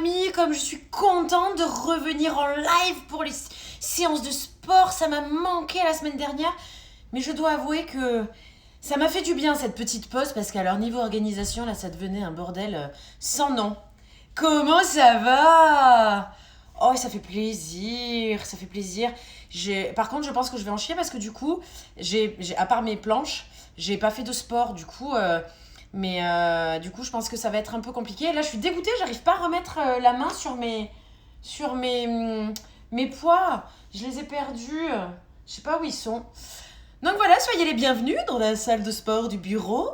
amis, comme je suis contente de revenir en live pour les séances de sport. Ça m'a manqué la semaine dernière, mais je dois avouer que ça m'a fait du bien cette petite pause parce qu'à leur niveau organisation, là, ça devenait un bordel sans nom. Comment ça va? Oh, ça fait plaisir, ça fait plaisir. Par contre, je pense que je vais en chier parce que du coup, à part mes planches, j'ai pas fait de sport du coup. Mais du coup, je pense que ça va être un peu compliqué. Là, je suis dégoûtée, j'arrive pas à remettre la main sur mes poids. Je les ai perdus. Je sais pas où ils sont. Donc voilà, soyez les bienvenus dans la salle de sport du bureau.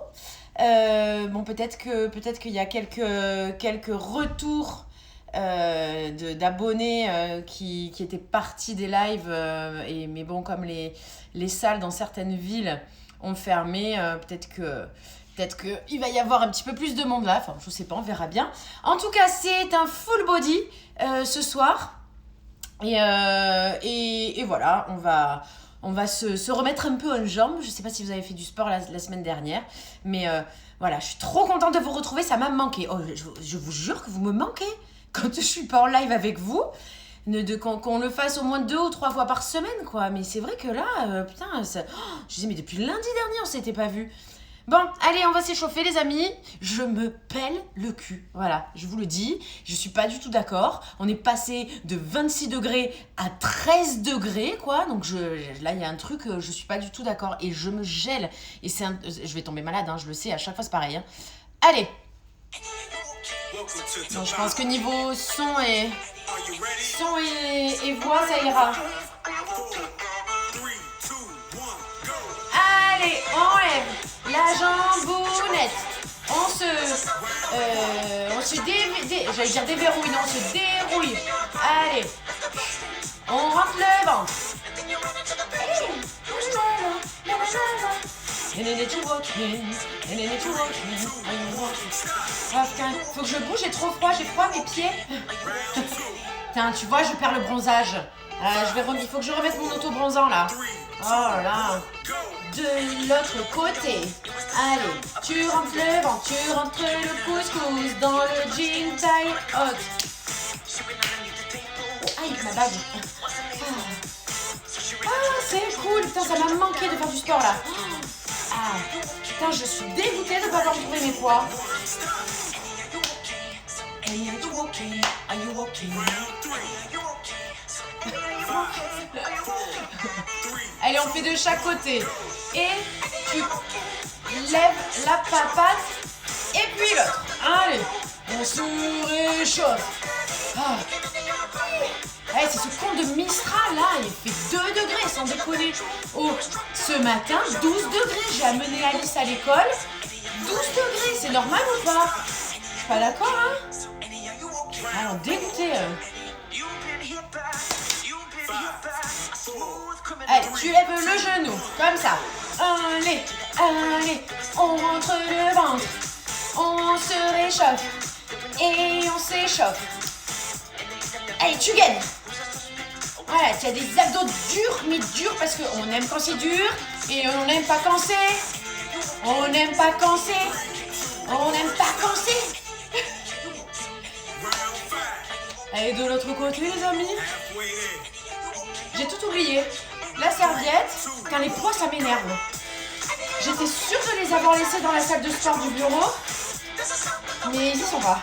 Bon, peut-être qu'il y a quelques retours d'abonnés qui étaient partis des lives. Mais bon, comme les salles dans certaines villes ont fermé, peut-être qu'il va y avoir un petit peu plus de monde là. Enfin, je sais pas, on verra bien. En tout cas, c'est un full body ce soir. Et voilà, on va se remettre un peu en jambes. Je sais pas si vous avez fait du sport la semaine dernière. Mais voilà, je suis trop contente de vous retrouver. Ça m'a manqué. Oh, je vous jure que vous me manquez quand je suis pas en live avec vous. Qu'on le fasse au moins 2 ou 3 fois par semaine, quoi. Mais c'est vrai que là, putain, je disais, mais depuis lundi dernier, on s'était pas vu. Bon, allez, on va s'échauffer, les amis. Je me pèle le cul. Voilà, je vous le dis. Je suis pas du tout d'accord. On est passé de 26 degrés à 13 degrés, quoi. Donc là, il y a un truc, je suis pas du tout d'accord. Et je me gèle. Et je vais tomber malade, hein, je le sais. À chaque fois, c'est pareil. Hein. Allez. Donc, je pense que niveau son et voix, ça ira. Allez, on lève la jambounette. On se j'allais dire déverrouille, non, on se dérouille. Allez, on rentre le ventre. Faut que je bouge, j'ai trop froid, j'ai froid à mes pieds. Putain, tu vois, je perds le bronzage. Il faut que je remette mon auto-bronzant là. Oh là là. De l'autre côté. Allez, tu rentres le ventre, tu rentres le couscous dans le jean taille haute. Oh, aïe, ma bague. Ah, c'est cool. Putain, ça m'a manqué de faire du sport là. Ah, putain, je suis dégoûtée de ne pas avoir retrouvé mes poids. Allez, on fait de chaque côté. Et tu lèves la papate et puis l'autre. Allez, on se réchauffe. Ah. Hey, c'est ce con de Mistral là, il fait 2 degrés sans déconner. Oh, ce matin, 12 degrés. J'ai amené Alice à l'école. 12 degrés, c'est normal ou pas? Je suis pas d'accord, hein? Alors, dégoûté. Allez, tu lèves le genou, comme ça. Allez, on rentre le ventre. On se réchauffe. Et on s'échauffe. Allez, tu gagnes. Voilà, tu as des abdos durs, mais durs parce qu'on aime quand c'est dur. Et on n'aime pas quand c'est. On n'aime pas quand c'est. On n'aime pas quand c'est. Allez, de l'autre côté, les amis. J'ai tout oublié. La serviette, quand les poids, ça m'énerve. J'étais sûre de les avoir laissés dans la salle de sport du bureau. Mais ils y sont pas.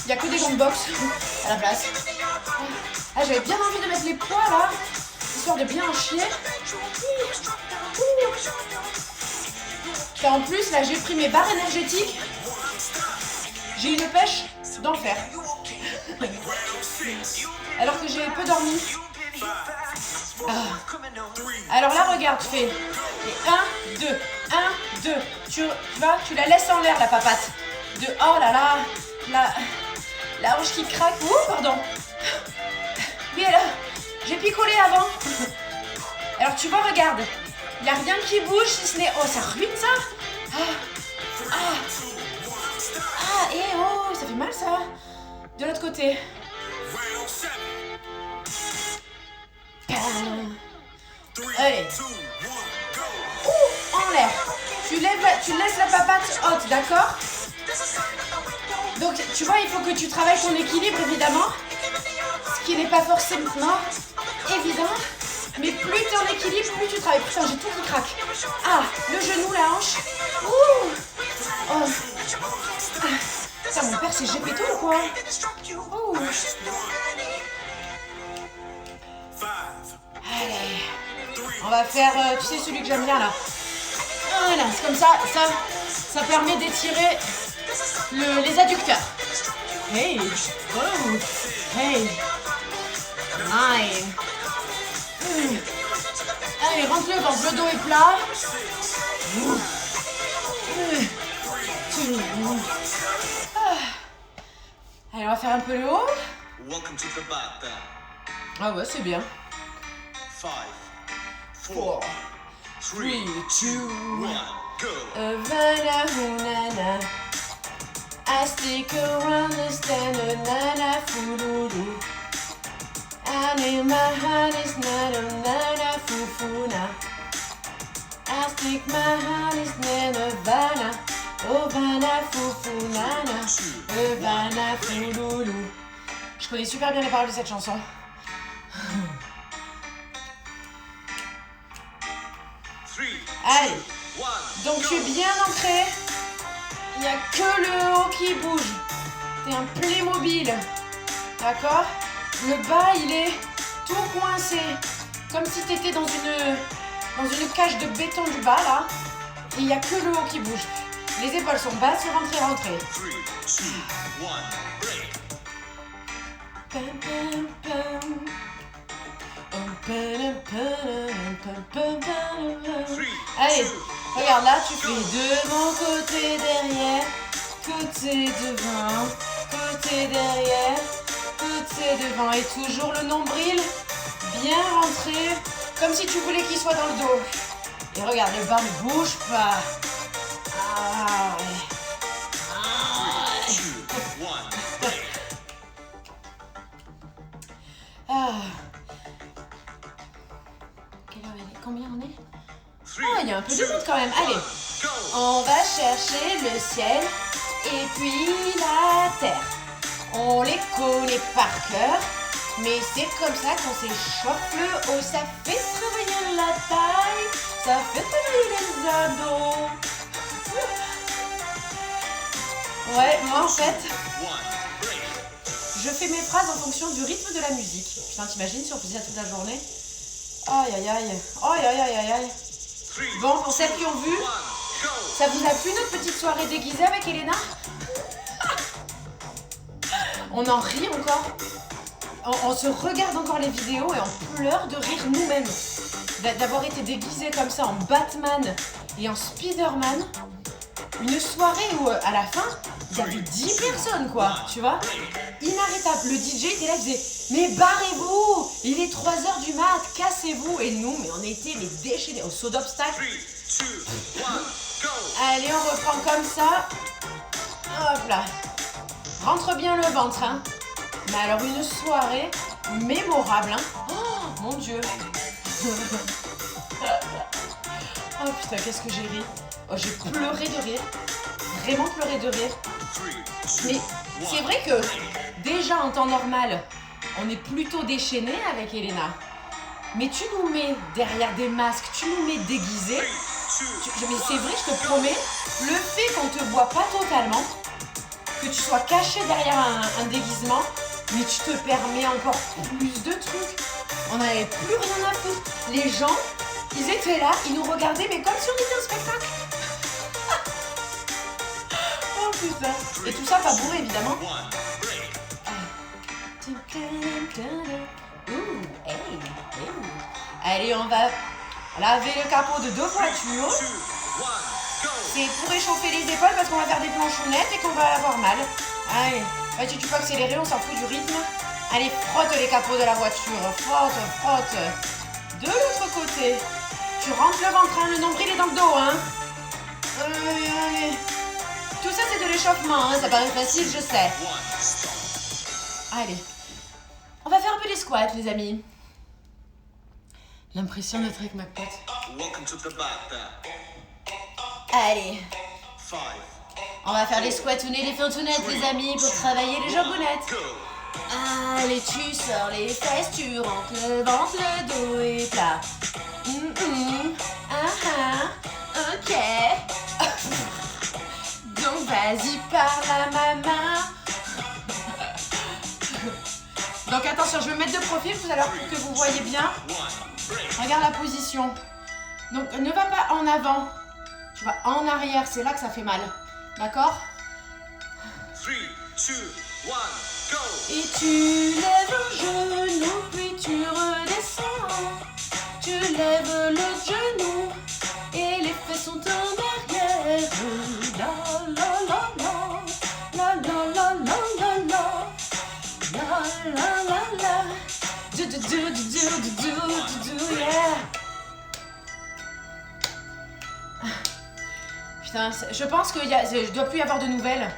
Il n'y a que des gants de boxe à la place. Ah, j'avais bien envie de mettre les poids là, histoire de bien en chier. Et en plus, là, j'ai pris mes barres énergétiques. J'ai une pêche d'enfer. Alors que j'ai peu dormi. Ah. Alors là, regarde, fais 1, 2, 1, 2. Tu la laisses en l'air, la papate. Oh là là, la hanche qui craque. Ouh, pardon. Mais là, j'ai picolé avant. Alors tu vois, regarde. Il n'y a rien qui bouge si ce n'est... Oh, ça ruine ça. Et oh, ça fait mal ça. De l'autre côté. Allez. Ouh, en l'air. Tu laisses la papate haute, d'accord? Donc Tu vois, il faut que tu travailles ton équilibre, évidemment. Ce qui n'est pas forcément évident. Mais plus tu es en équilibre, plus tu travailles. Putain, j'ai tout qui craque. Ah, le genou, la hanche. Ouh. Oh. Ah. Putain, mon père, c'est Gepetto ou quoi? Ouh. Allez. On va faire, tu sais, celui que j'aime bien, là. Voilà, c'est comme ça. Ça permet d'étirer les adducteurs. Hey. Oh. Hey. Nine. Allez, rentre le ventre, le dos est plat. Allez, on va faire un peu le haut. Ah ouais, c'est bien. 5, 4, 3, 2, 1, go! Havana, hunana. I stick around and stand a nana fululu. And in my heart is not a nana fufuna. I stick my heart is never Havana. Oh, Havana fufunana. Havana fululu. Je connais super bien les paroles de cette chanson. Allez, donc tu es bien ancré. Il n'y a que le haut qui bouge. T'es un Playmobil. D'accord? Le bas, il est tout coincé. Comme si t'étais dans une cage de béton du bas, là. Et il n'y a que le haut qui bouge. Les épaules sont basses, rentrées. 3, 2, 1, break! Pam, pam, pam. Allez, regarde là, tu fais devant, côté, derrière, côté devant, côté derrière, côté devant. Et toujours le nombril bien rentré, comme si tu voulais qu'il soit dans le dos. Et regarde, le bas ne bouge pas. Ah ouais. Ah. Quelle heure elle est? Combien on est? Ah, il y a un peu de monde quand même. Allez, on va chercher le ciel et puis la terre. On les connaît par cœur, mais c'est comme ça qu'on s'échauffe le haut. Ça fait travailler la taille, ça fait travailler les abdos. Ouais, moi en fait, je fais mes phrases en fonction du rythme de la musique. Putain, t'imagines si on faisait ça toute la journée? Aïe aïe aïe, aïe aïe aïe aïe aïe. Bon, pour celles qui ont vu, ça vous a plu notre petite soirée déguisée avec Elena? On en rit encore. On se regarde encore les vidéos et on pleure de rire nous-mêmes. D'avoir été déguisés comme ça en Batman et en Spider-Man. Une soirée où, à la fin, il y avait 10 personnes, quoi, tu vois. Inarrêtable. Le DJ était là, il disait « Mais barrez-vous! Il est 3h du mat, cassez-vous !» Et nous, mais on était déchaînés au saut d'obstacle. Allez, on reprend comme ça. Hop là. Rentre bien le ventre, hein. Mais alors, une soirée mémorable, hein. Oh, mon Dieu. Oh putain, qu'est-ce que j'ai ri. Oh, j'ai pleuré de rire. Vraiment pleuré de rire. Mais c'est vrai que, déjà en temps normal, on est plutôt déchaîné avec Elena. Mais tu nous mets derrière des masques, tu nous mets déguisés. Mais c'est vrai, je te promets, le fait qu'on te voit pas totalement, que tu sois caché derrière un déguisement, mais tu te permets encore plus de trucs. On n'avait plus rien à foutre. Les gens, ils étaient là, ils nous regardaient, mais comme si on était au spectacle. Oh putain. Et tout ça pas bourré, évidemment. Allez, on va laver le capot de 2 voitures. C'est pour réchauffer les épaules parce qu'on va faire des planchonnettes et qu'on va avoir mal. Allez, vas-y, tu peux accélérer, on s'en fout du rythme. Allez, frotte les capots de la voiture. Frotte, frotte. De l'autre côté. Tu rentres le ventre, hein, le nombril est dans le dos, hein. Allez. Tout ça, c'est de l'échauffement, hein. Ça paraît facile, je sais. Allez. On va faire un peu des squats, les amis. L'impression d'être avec ma pote. Allez. 5, On va faire les squatounettes, les fantounettes, les amis, pour travailler les jambounettes. Go. Allez, tu sors les fesses, tu rentres le ventre, le dos est plat. Ok. Donc vas-y, parle à maman. Donc attention, je vais me mettre de profil tout à l'heure pour que vous voyez bien. Regarde la position. Donc ne va pas en avant. Tu vas en arrière, c'est là que ça fait mal. D'accord? 3, 2, 1, go. Et tu lèves un genou, puis tu redescends. Tu lèves l'autre genou, et les fesses sont en arrière. La la la la, la la la la la la, la la la la. Do do do do do do do do, yeah. Putain, je pense qu'il y a, je dois plus y avoir de nouvelles.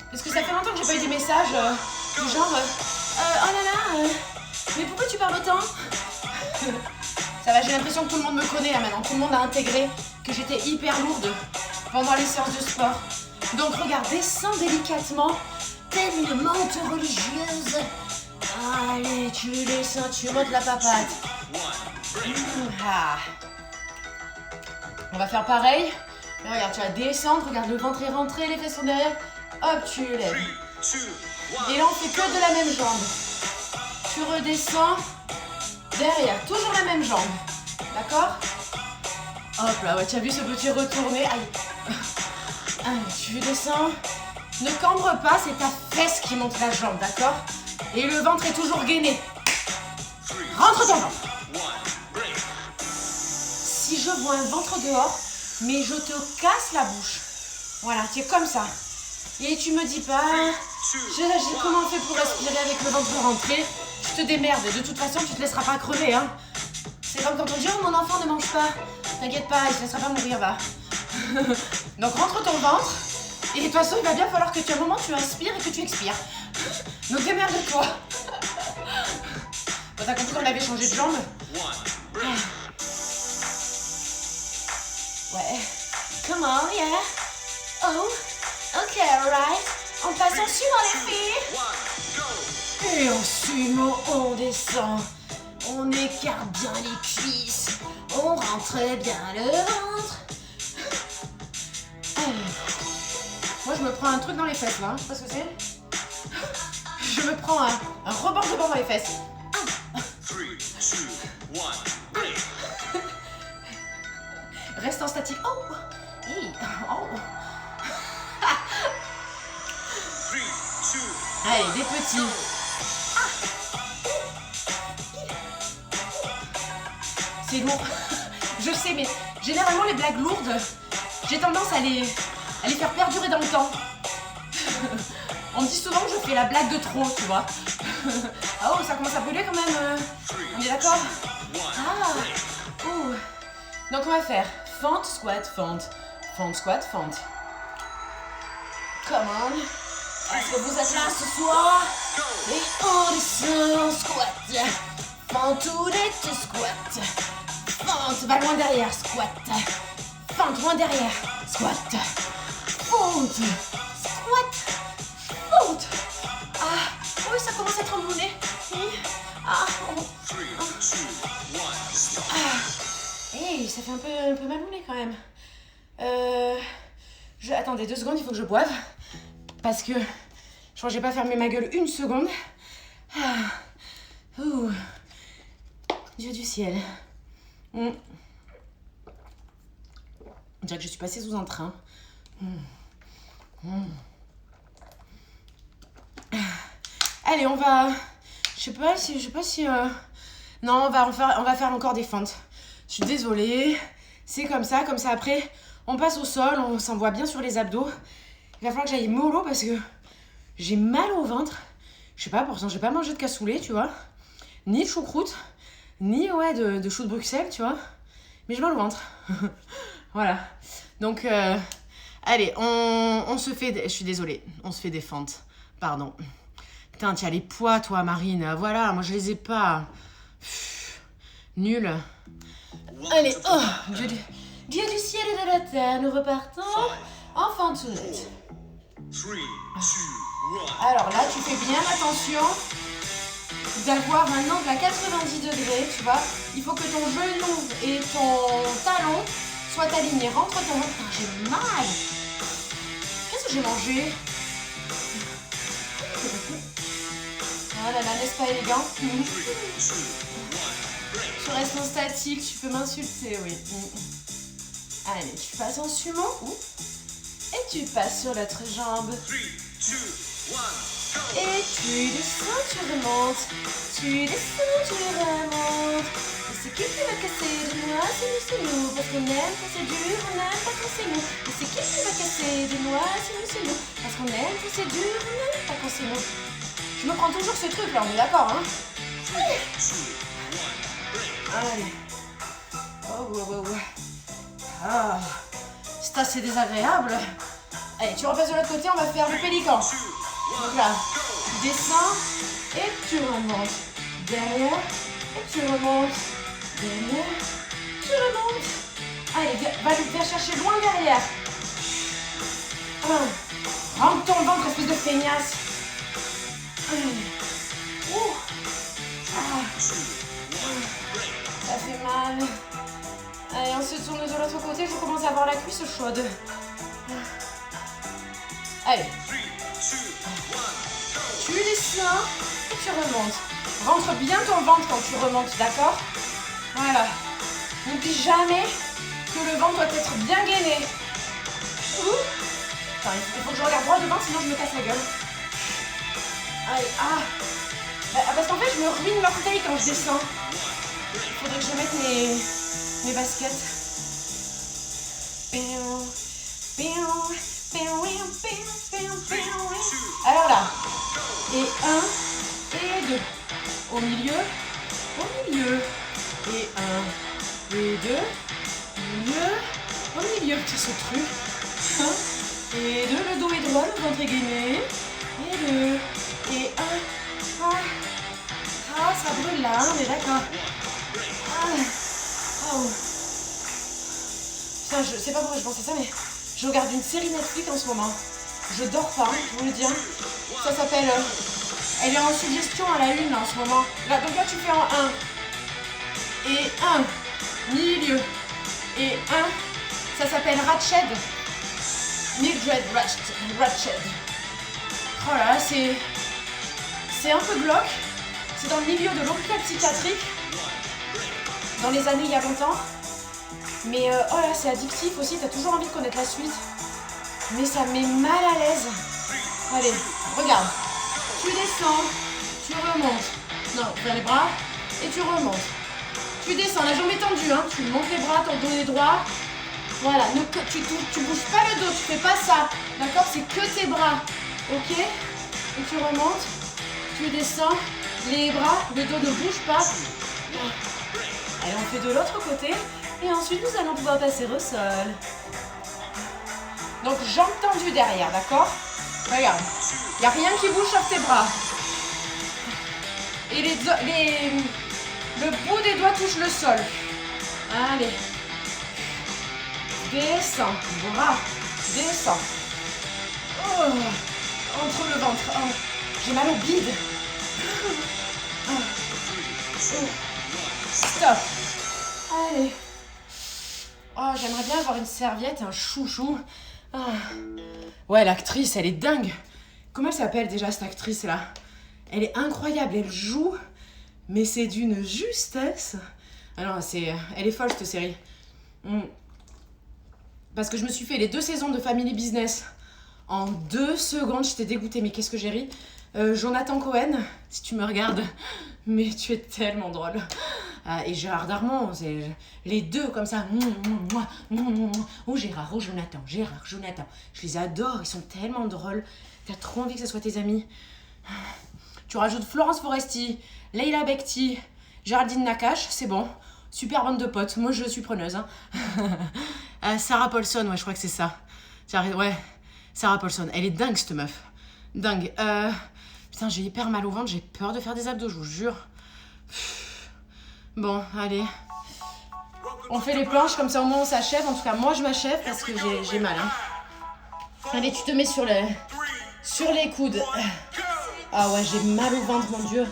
Parce que ça fait longtemps que j'ai pas eu des messages du genre oh là là, mais pourquoi tu parles autant? Ça va, j'ai l'impression que tout le monde me connaît là maintenant. Tout le monde a intégré que j'étais hyper lourde pendant les séances de sport. Donc regarde, descends délicatement, telle une menthe religieuse. Allez, tu descends, tu montes la papate. Ah. On va faire pareil. Là, regarde, tu vas descendre, regarde, le ventre est rentré, les fesses sont derrière. Hop, tu lèves. 3, 2, 1. Et là, on fait que de la même jambe. Tu redescends. Derrière, toujours la même jambe. D'accord? Hop là, ouais, tu as vu ce petit retourné. Allez. Allez, tu descends. Ne cambre pas, c'est ta fesse qui monte la jambe, d'accord? Et le ventre est toujours gainé. Rentre ton ventre. Si je vois un ventre dehors, mais je te casse la bouche. Voilà, tu es comme ça. Et tu me dis pas, comment on fait pour respirer avec le ventre rentré? Tu te démerdes, de toute façon tu te laisseras pas crever, hein. C'est comme quand on dit, oh mon enfant ne mange pas. T'inquiète pas, il se laissera pas mourir, va. Donc rentre ton ventre, et de toute façon il va bien falloir que tu, à un moment tu inspires et que tu expires. Donc démerde-toi. Bon, t'as compris qu'on avait changé de jambe? Ouais. Come on, yeah. Oh, ok, alright. On passe en suivant les filles. Et en sumo, on descend. On écarte bien les cuisses. On rentre bien le ventre. Moi, je me prends un truc dans les fesses, là. Je sais pas ce que c'est. Je me prends un rebord dans les fesses. 3, 2, 1, break. Reste en statique. Oh! Hey. Oh! 3, 2, Allez, des petits. C'est lourd. Je sais, mais généralement, les blagues lourdes, j'ai tendance à les faire perdurer dans le temps. On me dit souvent que je fais la blague de trop, tu vois. Ah oh, ça commence à brûler quand même. On est d'accord? Ah! Ouh. Donc on va faire fente, squat, fente. Fente, squat, fente. Come on. Est-ce que vous êtes là ce soir? Et on descend, squat. Fentounette, squat. Fente, va loin derrière, squat. Fente, loin derrière, squat. Fente, squat. Fente. Ah, oui, ça commence à trembler. Ah, oh. 3, 2, 1, stop. Hey, ça fait un peu malmouler quand même. Attendez 2 secondes, il faut que je boive. Parce que je crois que j'ai pas fermé ma gueule une seconde. Ouh. Dieu du ciel. On dirait que je suis passée sous un train. Allez, on va... Je sais pas si... Non, on va faire encore des fentes. Je suis désolée. C'est comme ça après, on passe au sol, on s'envoie bien sur les abdos. Il va falloir que j'aille mollo parce que j'ai mal au ventre. Je sais pas, pourtant j'ai pas mangé de cassoulet, tu vois. Ni de choucroute, ni de chou de Bruxelles, tu vois. Mais j'ai mal au ventre. Voilà. Donc, allez, on se fait... Je suis désolée, on se fait des fentes. Pardon. Putain, tu as les poids, toi, Marine. Voilà, moi, je les ai pas. Pff, nul. Allez, oh, Dieu du ciel et de la terre, nous repartons en fentounette. 3, 2, 1. Alors là, tu fais bien attention d'avoir un angle à 90 degrés, tu vois. Il faut que ton genou et ton talon soient alignés. Rentre ton ventre. Putain, j'ai mal. Qu'est-ce que j'ai mangé? Oh là là, n'est-ce pas élégant? 3, 2, 1, break. Tu restes en statique, tu peux m'insulter, oui. Allez, tu passes en sumo. Et tu passes sur l'autre jambe. 3, 2, 1, go. Et tu descends, tu remontes. Tu descends, tu remontes. Et c'est qui va casser de moi? C'est nous. Parce qu'on aime quand c'est dur, on aime pas quand c'est mou. Et c'est qui va casser de moi? C'est nous. Parce qu'on aime quand c'est dur, on aime pas quand c'est mou. Je me prends toujours ce truc là, on est d'accord, hein? 3, 2, 1, break. Allez. Oh. Ah. C'est assez désagréable. Allez, tu repasses de l'autre côté, on va faire le pélican. 2, 1, Donc là, tu descends et tu remontes. Derrière, et tu remontes. Derrière, tu remontes. Allez, va chercher loin derrière. Rentre ton ventre, espèce de feignasse. Ça fait mal. Allez, on se tourne de l'autre côté, je commence à avoir la cuisse chaude. Allez. 3, 2, 1, Tu descends et tu remontes. Rentre bien ton ventre quand tu remontes, d'accord? Voilà. N'oublie jamais que le ventre doit être bien gainé. Attends, il faut que je regarde droit devant, sinon je me casse la gueule. Allez, parce qu'en fait, je me ruine l'orteil quand je descends. Il faudrait que je mette mes baskets. Alors là, et 1, et 2. Au milieu, et 1, et 2, au milieu, putain ce truc. 1, et 2, le dos est droit, le ventre est gainé, et 2, et 1, ça brûle là, on est d'accord. Putain, je sais pas pourquoi je pense à ça, mais je regarde une série Netflix en ce moment. Je dors pas, je vous le dis. Ça s'appelle... elle est en suggestion à la une en ce moment. Là, donc là, tu fais en 1. Et 1. Milieu. Et 1. Ça s'appelle Ratched. Mildred Ratched. Oh là là, c'est un peu glauque. C'est dans le milieu de l'hôpital psychiatrique. Dans les années il y a longtemps. Mais oh là, c'est addictif aussi. T'as toujours envie de connaître la suite. Mais ça met mal à l'aise. Allez, regarde. Tu descends, tu remontes. Non, tu as les bras et tu remontes. Tu descends, la jambe est tendue, hein. Tu montes les bras, ton dos est droit. Voilà, tu bouges pas le dos, tu fais pas ça. D'accord? C'est que tes bras. Ok? Et tu remontes, tu descends, les bras, le dos ne bouge pas. Allez, on fait de l'autre côté. Et ensuite, nous allons pouvoir passer au sol. Donc, jambes tendues derrière, d'accord? Regarde, il n'y a rien qui bouge sur tes bras. Et le bout des doigts touche le sol. Allez. Descends, bras, descends. Oh, entre le ventre. Oh, j'ai mal au bide. Stop. Allez. Oh, j'aimerais bien avoir une serviette, un chouchou. Oh. Ouais, l'actrice, elle est dingue. Comment elle s'appelle déjà, cette actrice-là? Elle est incroyable, elle joue, mais c'est d'une justesse. Ah non, elle est folle, cette série. Parce que je me suis fait les 2 saisons de Family Business. En 2 secondes, j'étais dégoûtée, mais qu'est-ce que j'ai ri. Jonathan Cohen, si tu me regardes, mais tu es tellement drôle. Et Gérard Darmon, c'est les deux comme ça. Oh Gérard, oh Jonathan, je les adore, ils sont tellement drôles. T'as trop envie que ce soit tes amis. Tu rajoutes Florence Foresti, Leila Bekti, Géraldine Nakache, c'est bon. Super bande de potes, moi je suis preneuse. Hein. Sarah Paulson, ouais, je crois que c'est ça. Ouais, Sarah Paulson, elle est dingue cette meuf. Dingue. Putain, j'ai hyper mal au ventre, j'ai peur de faire des abdos, je vous jure. Bon, allez. On fait les planches, comme ça au moins on s'achève. En tout cas, moi je m'achève parce que j'ai mal. Hein. Allez, tu te mets sur le... Sur les coudes. Ah ouais, j'ai mal au ventre, mon Dieu.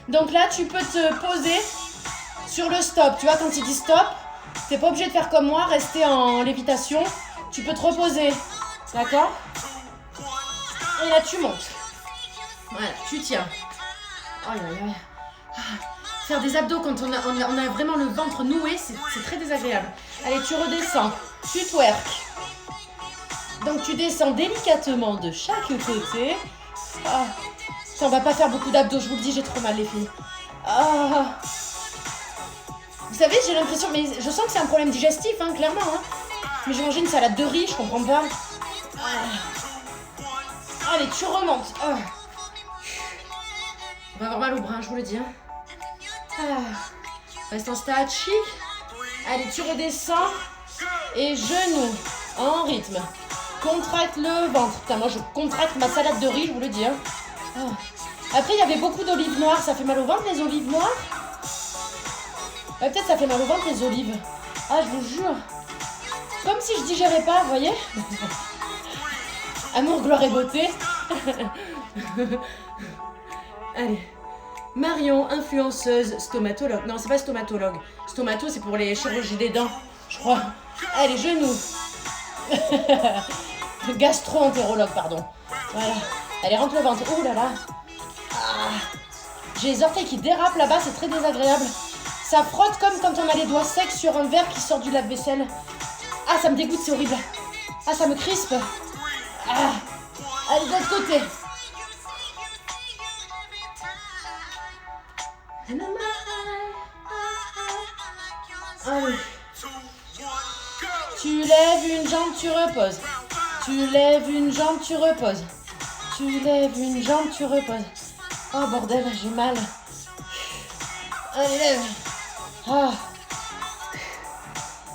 Donc là, tu peux te poser sur le stop. Tu vois, quand il dit stop, t'es pas obligé de faire comme moi, rester en lévitation. Tu peux te reposer. D'accord? Et là, tu montes. Voilà, tu tiens. Oh là là. Faire des abdos quand on a vraiment le ventre noué, c'est très désagréable. Allez, tu redescends. Tu twerk. Donc, tu descends délicatement de chaque côté. Ah. Ça, on va pas faire beaucoup d'abdos, je vous le dis, j'ai trop mal, les filles. Ah. Vous savez, j'ai l'impression, mais je sens que c'est un problème digestif, hein, clairement. Hein. Mais j'ai mangé une salade de riz, je comprends pas. Ah. Allez, tu remontes. Ah. On va avoir mal au bras, je vous le dis. Hein. Ah. Reste en statique. Allez, tu redescends. Et genoux en rythme. Contracte le ventre. Putain, moi, je contracte ma salade de riz, je vous le dis. Hein. Ah. Après, il y avait beaucoup d'olives noires. Ça fait mal au ventre, les olives noires? Peut-être ça fait mal au ventre, les olives. Ah, je vous jure. Comme si je digérais pas, vous voyez? Amour, gloire et beauté. Allez. Marion, influenceuse, stomatologue. Non, c'est pas stomatologue. Stomato, c'est pour les chirurgies des dents, je crois. Allez, genoux. Gastro-entérologue, pardon. Voilà. Allez, rentre le ventre. Ouh là là. Ah. J'ai les orteils qui dérapent là-bas, c'est très désagréable. Ça frotte comme quand on a les doigts secs sur un verre qui sort du lave-vaisselle. Ah, ça me dégoûte, c'est horrible. Ah, ça me crispe. Ah. Allez, de l'autre côté. Allez. Tu lèves une jambe, tu reposes. Tu lèves une jambe, tu reposes. Tu lèves une jambe, tu reposes. Oh bordel, j'ai mal. Allez, lève. Ah,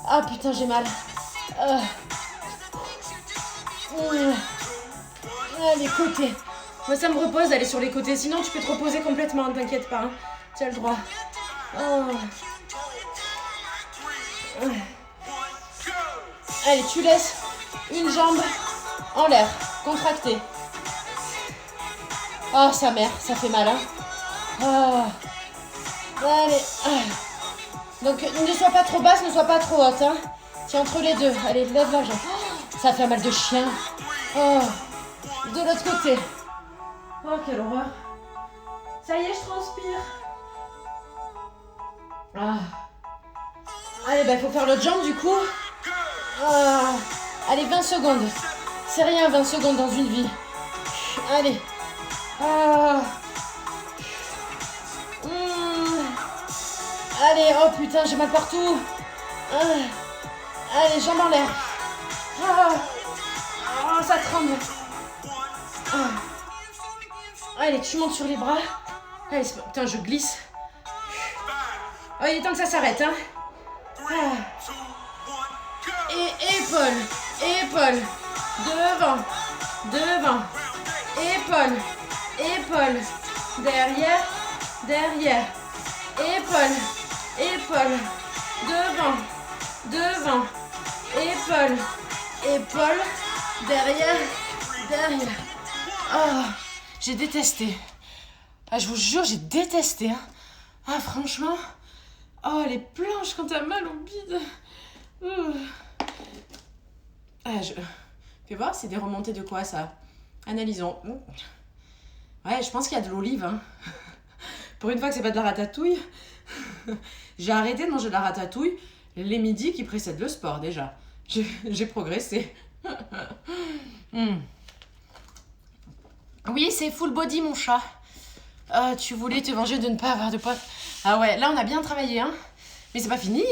ah putain, j'ai mal. Allez, côté. Moi, ça me repose d'aller sur les côtés. Sinon, tu peux te reposer complètement, t'inquiète pas. Hein. Tu as le droit. Oh. Allez, tu laisses une jambe en l'air, contractée. Oh, sa mère, ça fait mal, hein. Oh. Allez. Donc, ne sois pas trop basse, ne sois pas trop haute, hein. Tiens, entre les deux. Allez, lève la jambe. Oh, ça fait mal de chien. Oh. De l'autre côté. Oh, quelle horreur. Ça y est, je transpire. Ah. Allez, bah, il faut faire l'autre jambe, du coup. Ah. Allez, 20 secondes. C'est rien, 20 secondes dans une vie. Allez. Ah. Allez, oh putain, j'ai mal partout. Allez, jambes en l'air. Oh, ça tremble. Allez, tu montes sur les bras. Allez, putain, je glisse. Oh, il est temps que ça s'arrête, hein. Et épaule, épaule, devant, devant, épaule, épaule, derrière, derrière, épaule, épaule, devant, devant, épaule, épaule, derrière, derrière. Oh, j'ai détesté. Ah, je vous jure, j'ai détesté. Hein. Ah, franchement. Oh, les planches quand t'as mal au bide. Ah, fais voir, c'est des remontées de quoi, ça? Analysons. Ouais, je pense qu'il y a de l'olive. Hein. Pour une fois que c'est pas de la ratatouille. J'ai arrêté de manger de la ratatouille les midis qui précèdent le sport, déjà. J'ai progressé. Oui, c'est full body, mon chat. Tu voulais te venger de ne pas avoir de potes. Ah ouais, là, on a bien travaillé, hein. Mais c'est pas fini.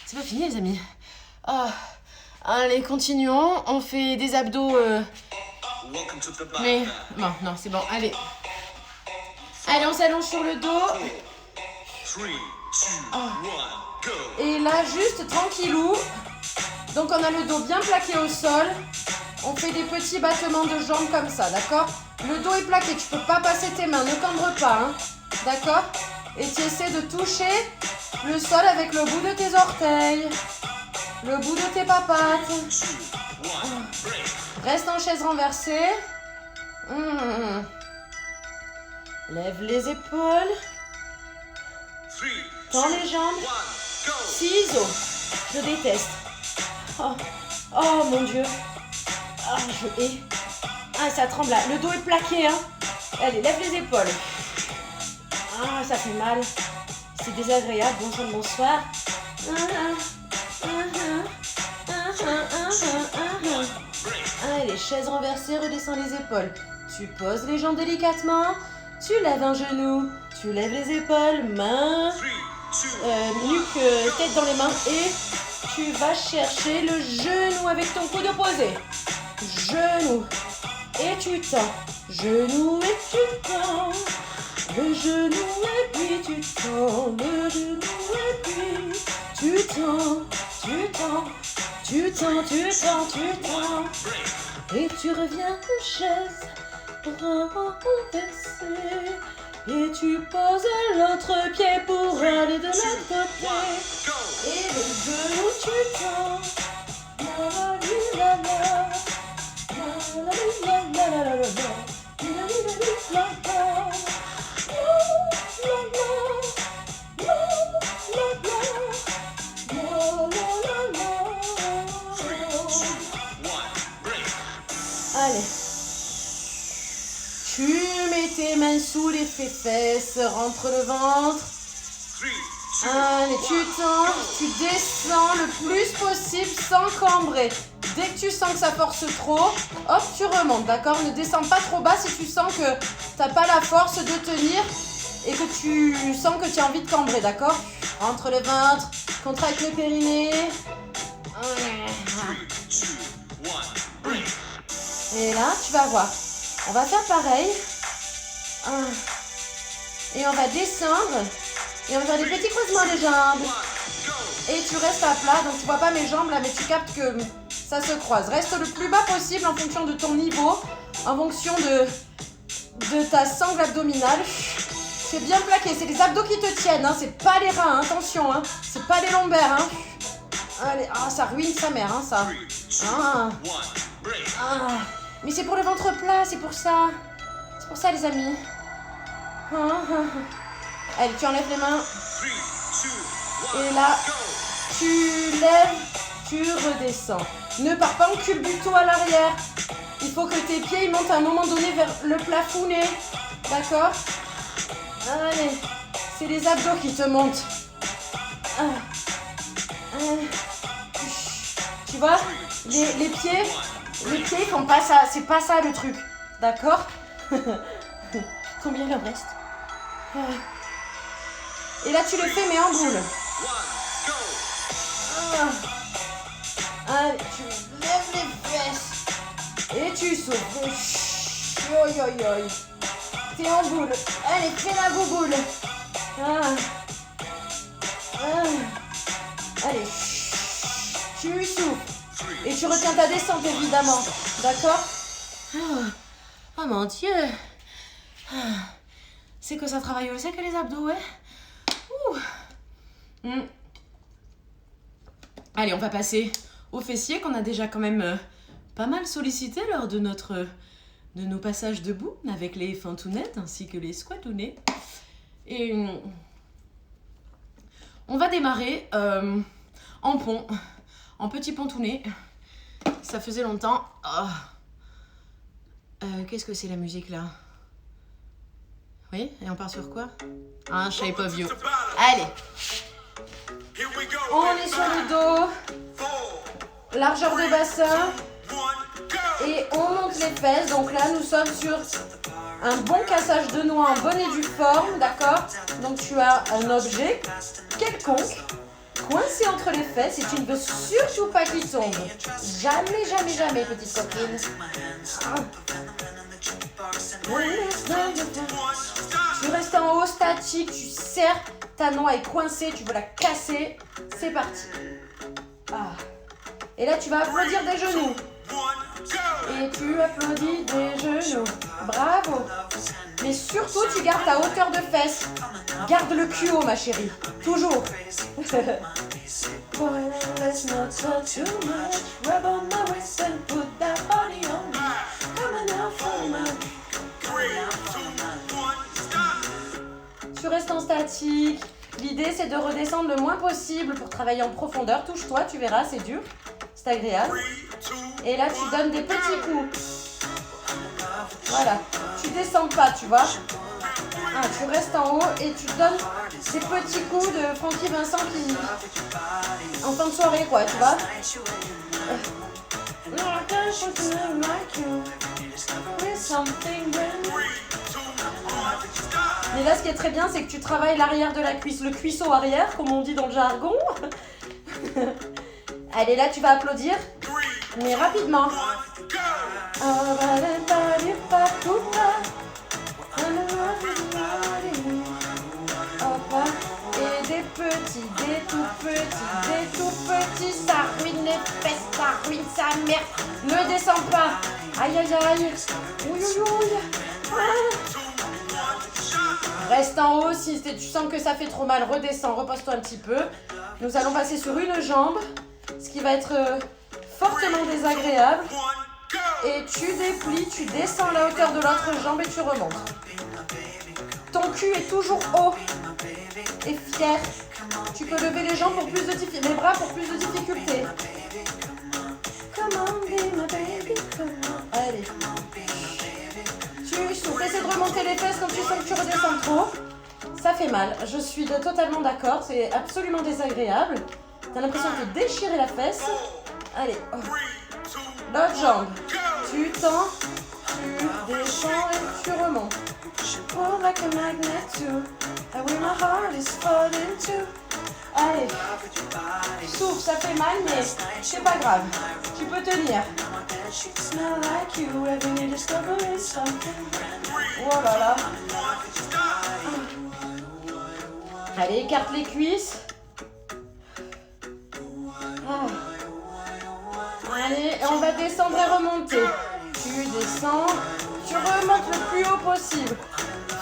C'est pas fini, les amis. Allez, continuons. On fait des abdos... Mais... Non, non, c'est bon. Allez. Allez, on s'allonge sur le dos. 3, 2, 1, go. Et là, juste tranquillou. Donc, on a le dos bien plaqué au sol. On fait des petits battements de jambes comme ça, d'accord? Le dos est plaqué, tu peux pas passer tes mains, ne cambre pas, hein? D'accord? Et tu essaies de toucher le sol avec le bout de tes orteils, le bout de tes papates. Reste en chaise renversée. Lève les épaules. Tends les jambes. Ciseaux. Je déteste. Oh mon Dieu. Ah, je hais. Ah, ça tremble là. Le dos est plaqué, hein. Allez, lève les épaules. Ah, ça fait mal. C'est désagréable. Bonsoir. Allez, chaise renversée, redescends les épaules. Tu poses les jambes délicatement. Tu lèves un genou. Tu lèves les épaules. Main. Nuque, tête dans les mains. Et tu vas chercher le genou avec ton coude opposé. Genou. Et tu tends. Genou et tu tends. Le genou et puis tu tends. Le genou et puis tu tends. Tu tends. Tu tends, tu tends, tu tends. Et tu reviens en chaise. Renverser. Et tu poses l'autre pied pour aller de l'autre côté. Et le genou tu tends. La la la la. La la la la la la. Allez. Tu mets tes mains sous les fesses, rentre le ventre. Allez, tu tends, tu descends le plus possible sans cambrer. Dès que tu sens que ça force trop, hop, tu remontes, d'accord? Ne descends pas trop bas si tu sens que t'as pas la force de tenir et que tu sens que tu as envie de cambrer, d'accord? Rentre le ventre, contracte le périnée. Et là, tu vas voir. On va faire pareil. Et on va descendre. Et on va faire des petits croisements des jambes. Et tu restes à plat. Donc tu vois pas mes jambes là, mais tu captes que ça se croise. Reste le plus bas possible en fonction de ton niveau. En fonction de ta sangle abdominale. C'est bien plaqué. C'est les abdos qui te tiennent. Hein. C'est pas les reins. Hein. Attention. Hein. C'est pas les lombaires. Hein. Allez. Ah, ça ruine sa mère. Hein, ça. Mais c'est pour le ventre plat. C'est pour ça. C'est pour ça, les amis. Allez, tu enlèves les mains. Et là, tu lèves, tu redescends. Ne pars pas en culbuto à l'arrière. Il faut que tes pieds ils montent à un moment donné vers le plafounet. D'accord? Allez, c'est les abdos qui te montent. Tu vois? Les pieds ils font pas ça. C'est pas ça le truc. D'accord? Combien il en reste? Et là tu le fais mais en boule. Allez, tu lèves les fesses. Et tu souffles. Oi. T'es en boule. Allez, fais la bouboule. Allez. Tu souffles. Et tu retiens ta descente évidemment. D'accord? Oh mon Dieu. C'est que ça travaille aussi que les abdos, ouais. Allez, on va passer aux fessiers qu'on a déjà quand même pas mal sollicité lors de nos passages debout avec les fentounettes ainsi que les squatounets. Et on va démarrer en pont, en petit pontounet. Ça faisait longtemps. Qu'est-ce que c'est la musique là? Oui, et on part sur quoi? Shape of You. Allez. On est sur le dos. Largeur de bassin. Et on monte les fesses. Donc là, nous sommes sur un bon cassage de noix en bonne et due forme. D'accord? Donc tu as un objet quelconque coincé entre les fesses et tu ne veux surtout pas qu'il tombe. Jamais, petite copine. Tu restes en haut, statique, tu serres, ta noix est coincée, tu veux la casser, c'est parti. Et là tu vas applaudir des genoux. Et tu applaudis des genoux. Bravo. Mais surtout, tu gardes ta hauteur de fesse. Garde le cul haut, ma chérie. Toujours. Let's not talk too much. Rub on my waist and put that body on me. Come on now, come on. Tu restes en statique. L'idée, c'est de redescendre le moins possible pour travailler en profondeur. Touche-toi, tu verras, c'est dur. C'est agréable. Et là, tu donnes des petits coups. Voilà. Tu descends pas, tu vois. Ah, tu restes en haut et tu donnes des petits coups de Francky Vincent qui... en fin de soirée, quoi, tu vois. Mais là, ce qui est très bien, c'est que tu travailles l'arrière de la cuisse, le cuisseau arrière, comme on dit dans le jargon. Allez, là, tu vas applaudir, mais rapidement. Et des petits, des tout petits, ça ruine les fesses, ça ruine sa mère. Ne descends pas. Aïe, aïe, aïe. Ouïe, ouïe, ouïe. Reste en haut, si tu sens que ça fait trop mal, redescends, repose-toi un petit peu. Nous allons passer sur une jambe, ce qui va être fortement désagréable. Et tu déplies, tu descends à la hauteur de l'autre jambe et tu remontes. Ton cul est toujours haut et fier. Tu peux lever les jambes pour plus de difficulté, les bras pour plus de difficulté. Come on, be my baby, come on. Allez. Tu souffles, essaie de remonter les fesses quand tu sens que tu redescends trop. Ça fait mal, je suis totalement d'accord, c'est absolument désagréable. T'as l'impression de déchirer la fesse. Allez, oh. L'autre jambe. Tu tends, tu descends et tu remontes. Pull like a magnet too. And where my heart is falling too. Allez, souffle, ça fait mal, mais c'est pas grave. Tu peux tenir. Oh là là. Allez, écarte les cuisses. Ah. Allez, on va descendre et remonter. Tu descends, tu remontes le plus haut possible.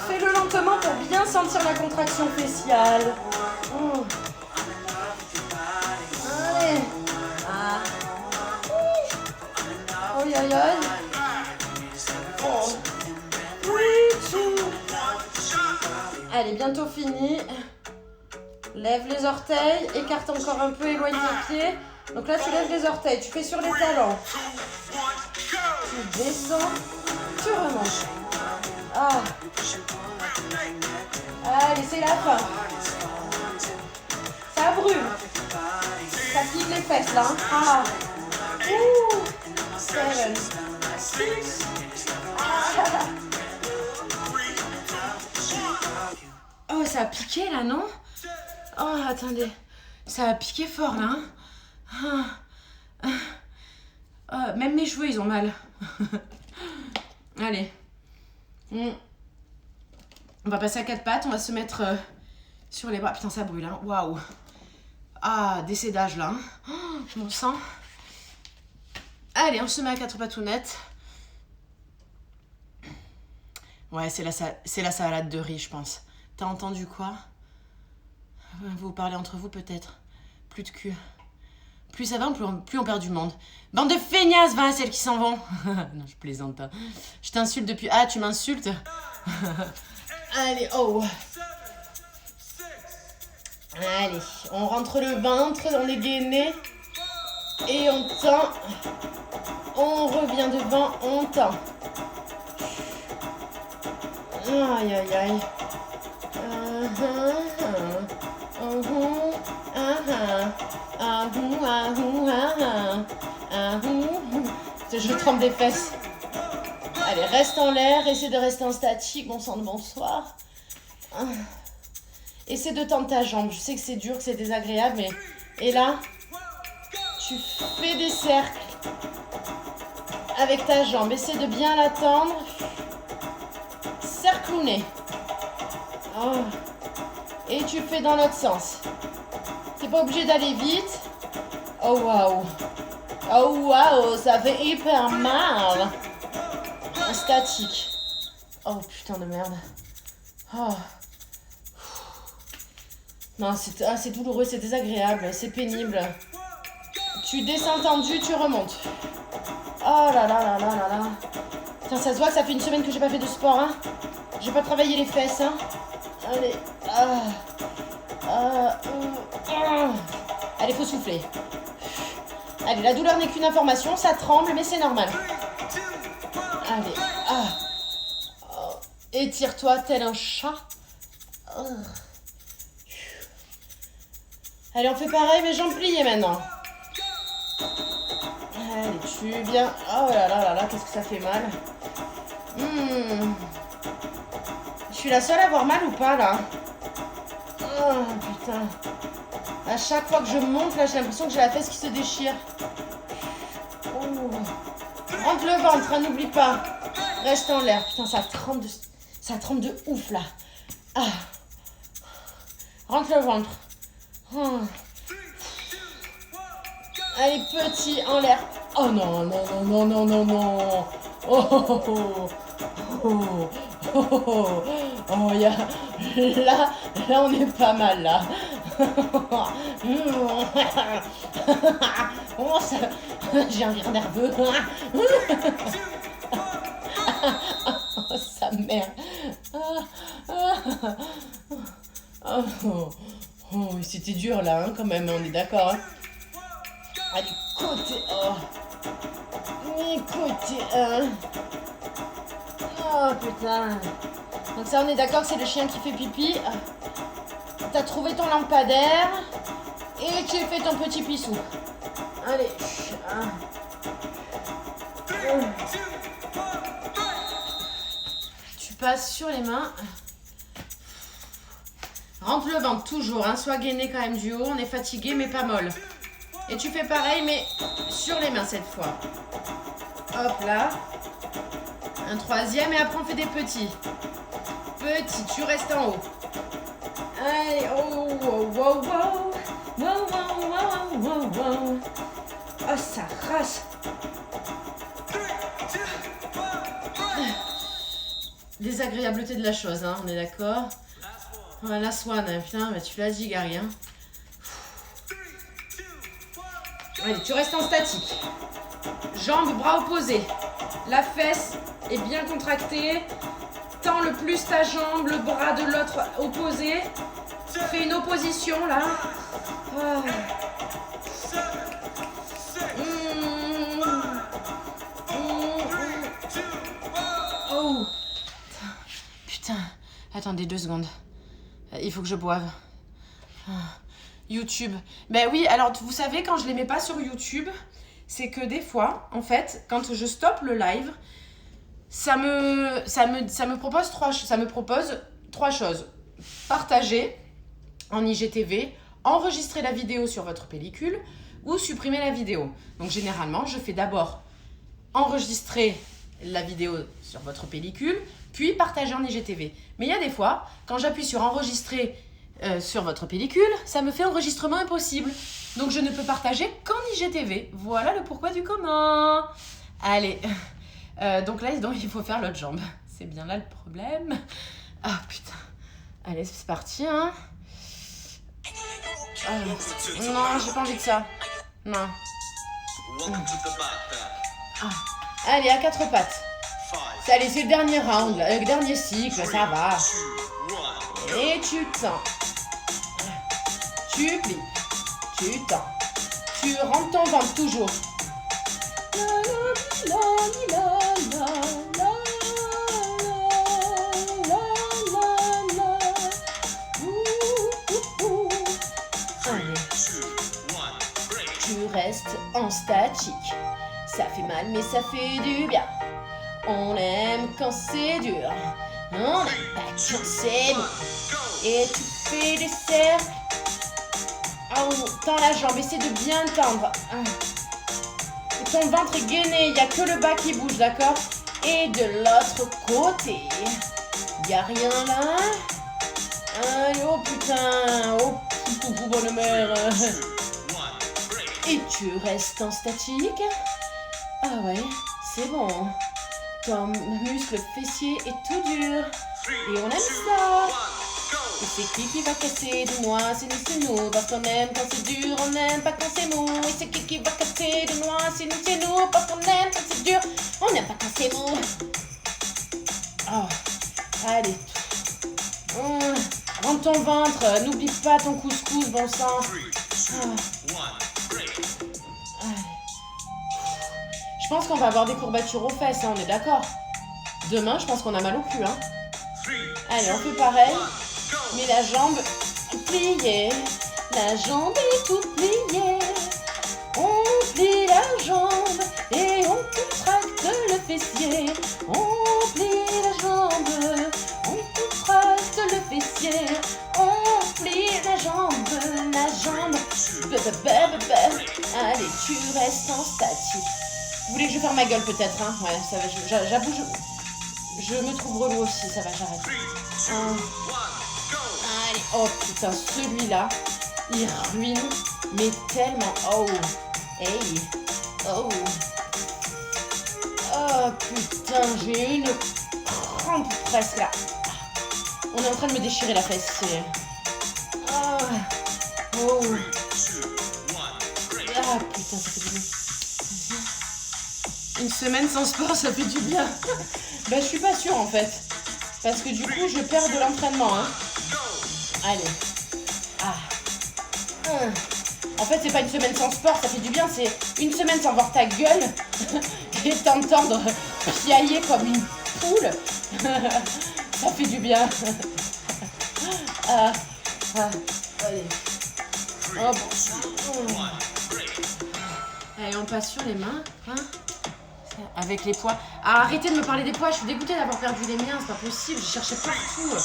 Fais-le lentement pour bien sentir la contraction faciale. Oh. Allez. Ah. Oh, aïe, aïe, aïe. Oh. Allez, bientôt fini. Lève les orteils, écarte encore un peu, éloigne tes pieds. Donc là, tu lèves les orteils, tu fais sur les talons. Tu descends, tu remontes. Ah. Allez, c'est la fin. Ça brûle. Ça pique les fesses là. Ah. Ouh. 7, 6. Ah. Oh, ça a piqué là, non? Oh, attendez. Ça a piqué fort là. Même mes cheveux, ils ont mal. Allez. On va passer à 4 pattes. On va se mettre sur les bras. Putain, ça brûle. Hein. Waouh. Ah, décédage là. Mon sang. Allez, on se met à 4 patounettes. Ouais, c'est la salade de riz, je pense. T'as entendu quoi? Vous parlez entre vous peut-être. Plus de cul. Plus ça va, plus on perd du monde. Bande de feignasses, va, celles qui s'en vont. Non, je plaisante pas. Je t'insulte depuis... Ah, tu m'insultes. Allez, oh. Allez, on rentre le ventre dans les gainés. Et on tend. On revient devant, on tend. Aïe, aïe, aïe. Je trempe des fesses. Allez, reste en l'air, essaie de rester en statique, bon sang de bonsoir. Essaie de tendre ta jambe, je sais que c'est dur, que c'est désagréable, mais... Et là, tu fais des cercles avec ta jambe, essaie de bien la tendre. Cerclouner. Oh. Et tu fais dans l'autre sens. T'es pas obligé d'aller vite. Oh waouh. Oh waouh, ça fait hyper mal. En statique. Oh putain de merde. Oh. Non, c'est douloureux, c'est désagréable, c'est pénible. Tu descends tendu, tu remontes. Oh là là là là là là. Putain, ça se voit que ça fait une semaine que j'ai pas fait de sport, hein. J'ai pas travaillé les fesses, hein. Allez. Allez, faut souffler. Allez, la douleur n'est qu'une information, ça tremble, mais c'est normal. Allez. Oh. Étire-toi tel un chat. Oh. Allez, on fait pareil, mais jambes pliées maintenant. Allez, tu viens. Oh là là là là, qu'est-ce que ça fait mal. Je suis la seule à avoir mal ou pas, là? Oh, putain. À chaque fois que je monte, là, j'ai l'impression que j'ai la fesse qui se déchire. Oh. Rentre le ventre, hein, n'oublie pas. Reste en l'air. Putain, ça tremble de ouf, là. Rentre le ventre. Oh. Allez, petit, en l'air. Oh non, non, non, non, non, non, non. Oh, oh, oh, oh, oh, oh, oh, y a... là, on est pas mal, là. Oh, ça... J'ai un rire nerveux. Oh, sa mère. Oh, c'était dur, là, hein, quand même, on est d'accord, hein. Ah, du côté... Oh. Du côté... Oh, putain. Donc ça, on est d'accord que c'est le chien qui fait pipi. T'as trouvé ton lampadaire. Et tu fais ton petit pissou. Allez. Tu passes sur les mains. Rentre le ventre, toujours. Hein. Sois gainé quand même du haut. On est fatigué, mais pas molle. Et tu fais pareil, mais sur les mains cette fois. Hop là. Un troisième, et après on fait des petits. Petits, tu restes en haut. Allez, oh, wow, wow, wow. Wow, wow, wow, wow, wow. Oh, ça rase. Désagréabilité de la chose, hein, on est d'accord. Voilà, la swan, hein, putain, bah, tu l'as dit, Gary. Hein. Allez, tu restes en statique. Jambes, bras opposés. La fesse est bien contractée. Tends le plus ta jambe, le bras de l'autre opposé. Fais une opposition, là. Oh. Oh. Putain. Attendez 2 secondes. Il faut que je boive. YouTube. Ben oui, alors vous savez, quand je les mets pas sur YouTube, c'est que des fois, en fait, quand je stoppe le live, ça me propose trois choses. Partager en IGTV, enregistrer la vidéo sur votre pellicule ou supprimer la vidéo. Donc généralement, je fais d'abord enregistrer la vidéo sur votre pellicule, puis partager en IGTV. Mais il y a des fois, quand j'appuie sur enregistrer sur votre pellicule, ça me fait enregistrement impossible. Donc je ne peux partager qu'en IGTV. Voilà le pourquoi du comment. Allez. Donc là, il faut faire l'autre jambe. C'est bien là le problème. Ah putain. Allez, c'est parti, hein. Non, j'ai pas envie de ça. Non. Allez, à 4 pattes. Allez, c'est le dernier round, là, le dernier cycle, ça va. Et tu tends. Tu plies. Tu tends. Tu rentres ton ventre toujours. Tu restes en statique. Ça fait mal, mais ça fait du bien. On aime quand c'est dur. On aime pas quand c'est mou. Et tu fais des cercles. Oh, tends la jambe, essaie de bien tendre. Et ton ventre est gainé, il n'y a que le bas qui bouge, d'accord? Et de l'autre côté, il n'y a rien là. Allez, oh putain, oh bonne mère. Et tu restes en statique. Ah ouais, c'est bon. ton muscle fessier est tout dur. 3, Et on aime 2, ça. 1, go. Et c'est qui va casser des noix? C'est nous, parce qu'on aime quand c'est dur, on n'aime pas quand c'est mou. Et c'est qui va casser des noix? C'est nous, parce qu'on aime quand c'est dur, on n'aime pas quand c'est mou. Oh, allez. Rentre ton ventre, n'oublie pas ton couscous, bon sang. 3, 2, 1, break. Allez. Je pense qu'on va avoir des courbatures aux fesses, hein, on est d'accord. Demain, je pense qu'on a mal au cul, hein. 3, Allez, on fait pareil. 1, go. Mais la jambe pliée, la jambe est toute pliée. On plie la jambe et on contracte le fessier. On plie la jambe, on contracte le fessier. On plie la jambe, la jambe. Allez, tu restes en statique. Vous voulez que je ferme ma gueule peut-être, hein? Ouais, ça va, j'avoue, je me trouve relou aussi, ça va, j'arrête. 3, 2, 1, go. Allez, oh putain, celui-là, il ruine, mais tellement. Oh, hey, oh. Oh putain, j'ai une crampe presque là. On est en train de me déchirer la fesse. Oh, oh. 3, 2, 1, break. Ah putain, ça fait du bien. Une semaine sans sport, ça fait du bien. Bah, je suis pas sûre en fait. Parce que du coup, je perds de l'entraînement. Hein. Allez. Ah. En fait, c'est pas une semaine sans sport, ça fait du bien. C'est une semaine sans voir ta gueule et t'entendre piailler comme une poule. Ça fait du bien. Ah. Allez. Oh, bon. Allez, on passe sur les mains. Hein. Avec les poids. Ah, arrêtez de me parler des poids, je suis dégoûtée d'avoir perdu les miens, c'est pas possible, je cherchais partout.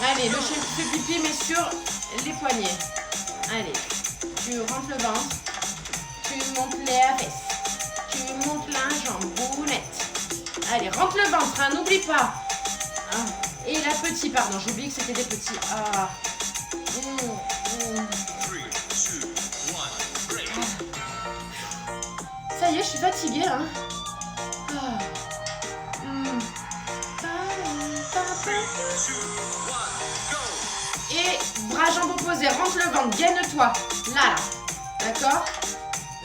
Allez, le chien qui fait pipi, mais sur les poignets. Allez, tu rentres le ventre, tu montes les fesses, tu montes la jambe, boulette. Allez, rentre le ventre, hein, n'oublie pas. Ah. Et la petite, pardon, j'ai oublié que c'était des petits. Ah. 3, 2, 1, break. Ça y est, je suis fatiguée, hein. Ah. 3, 2, 1, go. Et bras jambes opposés, rentre le ventre, gaine-toi. Là. D'accord?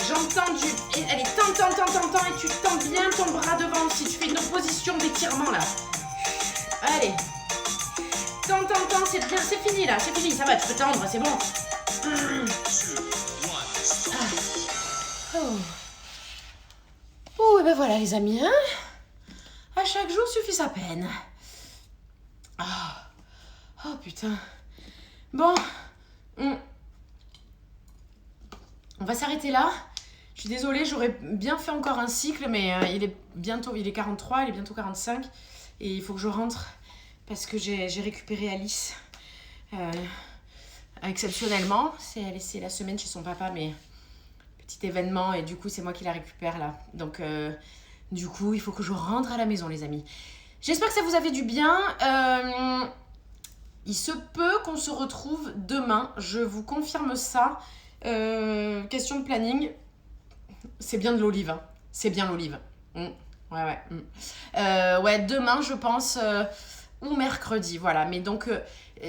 Jambes tendues. Et allez, tends, et tu tends bien ton bras devant aussi. Tu fais une position d'étirement là. Allez. Tends, c'est bien, c'est fini là, c'est fini, ça va, tu peux tendre, c'est bon. 3, 2, 1, stop. Oh. Oh, et ben voilà les amis, hein. À chaque jour suffit sa peine. Oh putain. Bon. On va s'arrêter là. Je suis désolée, j'aurais bien fait encore un cycle, mais il est 43, il est bientôt 45. Et il faut que je rentre parce que j'ai récupéré Alice. Exceptionnellement. C'est la semaine chez son papa, mais petit événement. Et du coup, c'est moi qui la récupère là. Donc, du coup, il faut que je rentre à la maison, les amis. J'espère que ça vous a fait du bien. Il se peut qu'on se retrouve demain. Je vous confirme ça. Question de planning. C'est bien de l'olive. Hein. C'est bien l'olive. Ouais. Ouais, demain, je pense, ou mercredi. Voilà. Mais donc,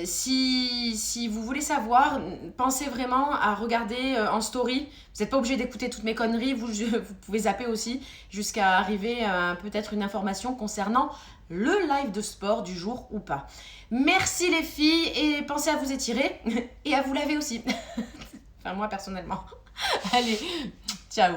si vous voulez savoir, pensez vraiment à regarder en story. Vous n'êtes pas obligé d'écouter toutes mes conneries. Vous pouvez zapper aussi jusqu'à arriver à peut-être une information concernant le live de sport du jour ou pas. Merci les filles et pensez à vous étirer et à vous laver aussi. Enfin moi personnellement. Allez, ciao.